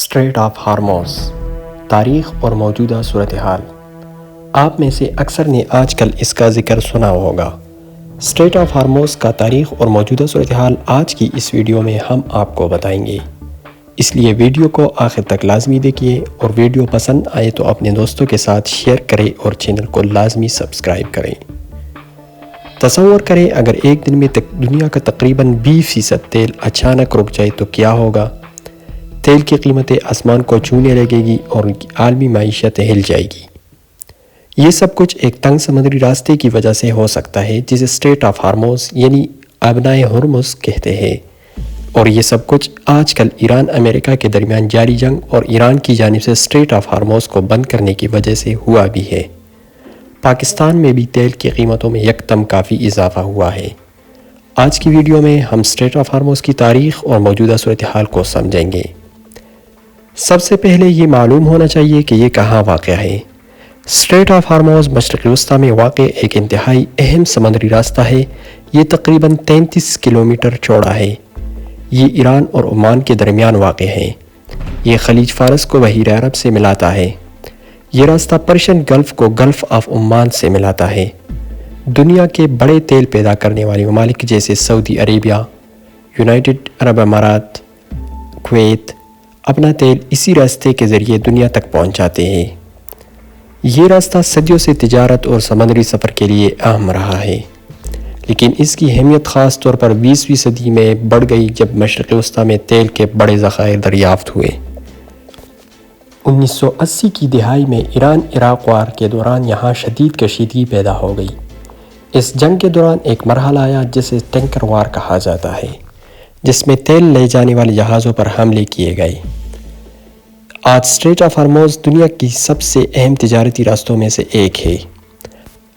Street of ہارموز، تاریخ اور موجودہ صورتحال۔ آپ میں سے اکثر نے آج کل اس کا ذکر سنا ہوگا۔ اسٹریٹ آف ہارموز کا تاریخ اور موجودہ صورتحال آج کی اس ویڈیو میں ہم آپ کو بتائیں گے، اس لیے ویڈیو کو آخر تک لازمی دیکھیے، اور ویڈیو پسند آئے تو اپنے دوستوں کے ساتھ شیئر کریں اور چینل کو لازمی سبسکرائب کریں۔ تصور کریں اگر ایک دن میں دنیا کا تقریباً 20% تیل اچانک رک جائے تو کیا ہوگا؟ تیل کی قیمتیں آسمان کو چھونے لگے گی اور عالمی معیشت ہل جائے گی۔ یہ سب کچھ ایک تنگ سمندری راستے کی وجہ سے ہو سکتا ہے جسے اسٹریٹ آف ہارموز یعنی آبنائے ہرمز کہتے ہیں، اور یہ سب کچھ آج کل ایران امریکہ کے درمیان جاری جنگ اور ایران کی جانب سے اسٹریٹ آف ہارموز کو بند کرنے کی وجہ سے ہوا بھی ہے۔ پاکستان میں بھی تیل کی قیمتوں میں یکدم کافی اضافہ ہوا ہے۔ آج کی ویڈیو میں ہم اسٹریٹ آف ہارموز کی تاریخ اور موجودہ صورتحال کو سمجھیں گے۔ سب سے پہلے یہ معلوم ہونا چاہیے کہ یہ کہاں واقع ہے۔ اسٹریٹ آف ہارموز مشرق وسطیٰ میں واقع ایک انتہائی اہم سمندری راستہ ہے۔ یہ تقریباً 33 کلومیٹر چوڑا ہے۔ یہ ایران اور عمان کے درمیان واقع ہے۔ یہ خلیج فارس کو بحیرہ عرب سے ملاتا ہے۔ یہ راستہ پرشین گلف کو گلف آف عمان سے ملاتا ہے۔ دنیا کے بڑے تیل پیدا کرنے والے ممالک جیسے سعودی عربیہ، یونائٹڈ عرب امارات، کویت اپنا تیل اسی راستے کے ذریعے دنیا تک پہنچاتے ہیں۔ یہ راستہ صدیوں سے تجارت اور سمندری سفر کے لیے اہم رہا ہے، لیکن اس کی اہمیت خاص طور پر 20ویں صدی میں بڑھ گئی جب مشرق وسطیٰ میں تیل کے بڑے ذخائر دریافت ہوئے۔ 1980 کی دہائی میں ایران عراق وار کے دوران یہاں شدید کشیدگی پیدا ہو گئی۔ اس جنگ کے دوران ایک مرحلہ آیا جسے ٹینکر وار کہا جاتا ہے، جس میں تیل لے جانے والے جہازوں پر حملے کیے گئے۔ آج اسٹریٹ آف ہارموز دنیا کی سب سے اہم تجارتی راستوں میں سے ایک ہے۔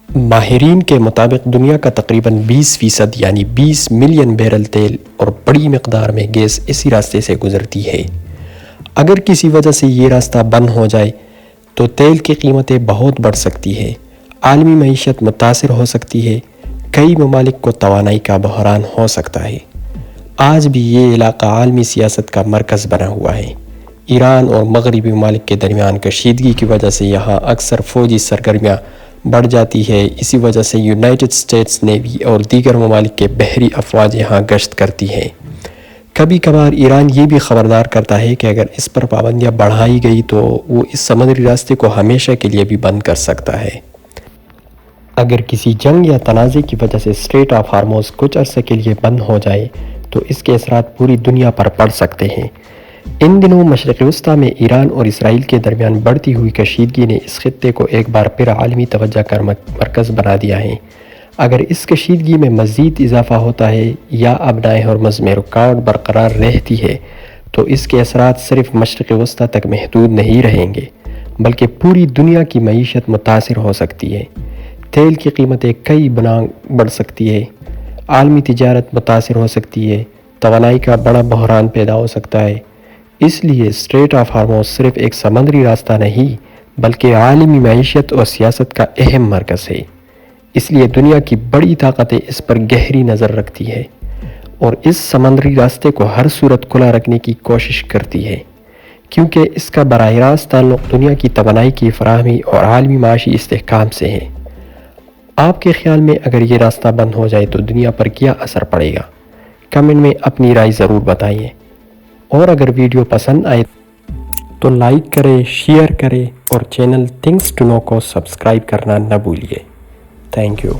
ماہرین کے مطابق دنیا کا تقریباً 20% یعنی 20 ملین بیرل تیل اور بڑی مقدار میں گیس اسی راستے سے گزرتی ہے۔ اگر کسی وجہ سے یہ راستہ بند ہو جائے تو تیل کی قیمتیں بہت بڑھ سکتی ہے، عالمی معیشت متاثر ہو سکتی ہے، کئی ممالک کو توانائی کا بحران ہو سکتا ہے۔ آج بھی یہ علاقہ عالمی سیاست کا مرکز بنا ہوا ہے۔ ایران اور مغربی ممالک کے درمیان کشیدگی کی وجہ سے یہاں اکثر فوجی سرگرمیاں بڑھ جاتی ہے۔ اسی وجہ سے یونائٹڈ اسٹیٹس نیوی اور دیگر ممالک کے بحری افواج یہاں گشت کرتی ہیں۔ کبھی کبھار ایران یہ بھی خبردار کرتا ہے کہ اگر اس پر پابندیاں بڑھائی گئی تو وہ اس سمندری راستے کو ہمیشہ کے لیے بھی بند کر سکتا ہے۔ اگر کسی جنگ یا تنازع کی وجہ سے اسٹریٹ آف ہارموز کچھ عرصے کے لیے بند ہو جائے تو اس کے اثرات پوری دنیا پر پڑ سکتے ہیں۔ ان دنوں مشرق وسطیٰ میں ایران اور اسرائیل کے درمیان بڑھتی ہوئی کشیدگی نے اس خطے کو ایک بار پھر عالمی توجہ کا مرکز بنا دیا ہے۔ اگر اس کشیدگی میں مزید اضافہ ہوتا ہے یا آبنائے ہرمز میں رکاوٹ برقرار رہتی ہے تو اس کے اثرات صرف مشرق وسطیٰ تک محدود نہیں رہیں گے، بلکہ پوری دنیا کی معیشت متاثر ہو سکتی ہے۔ تیل کی قیمتیں کئی گنا بڑھ سکتی ہے، عالمی تجارت متاثر ہو سکتی ہے، توانائی کا بڑا بحران پیدا ہو سکتا ہے۔ اس لیے اسٹریٹ آف ہارموز صرف ایک سمندری راستہ نہیں بلکہ عالمی معیشت اور سیاست کا اہم مرکز ہے۔ اس لیے دنیا کی بڑی طاقتیں اس پر گہری نظر رکھتی ہے اور اس سمندری راستے کو ہر صورت کھلا رکھنے کی کوشش کرتی ہے، کیونکہ اس کا براہ راست تعلق دنیا کی توانائی کی فراہمی اور عالمی معاشی استحکام سے ہے۔ آپ کے خیال میں اگر یہ راستہ بند ہو جائے تو دنیا پر کیا اثر پڑے گا؟ کمنٹ میں اپنی رائے ضرور بتائیے، اور اگر ویڈیو پسند آئے تو لائک کریں، شیئر کریں اور چینل تھنگس ٹو نو کو سبسکرائب کرنا نہ بھولیے۔ Thank you.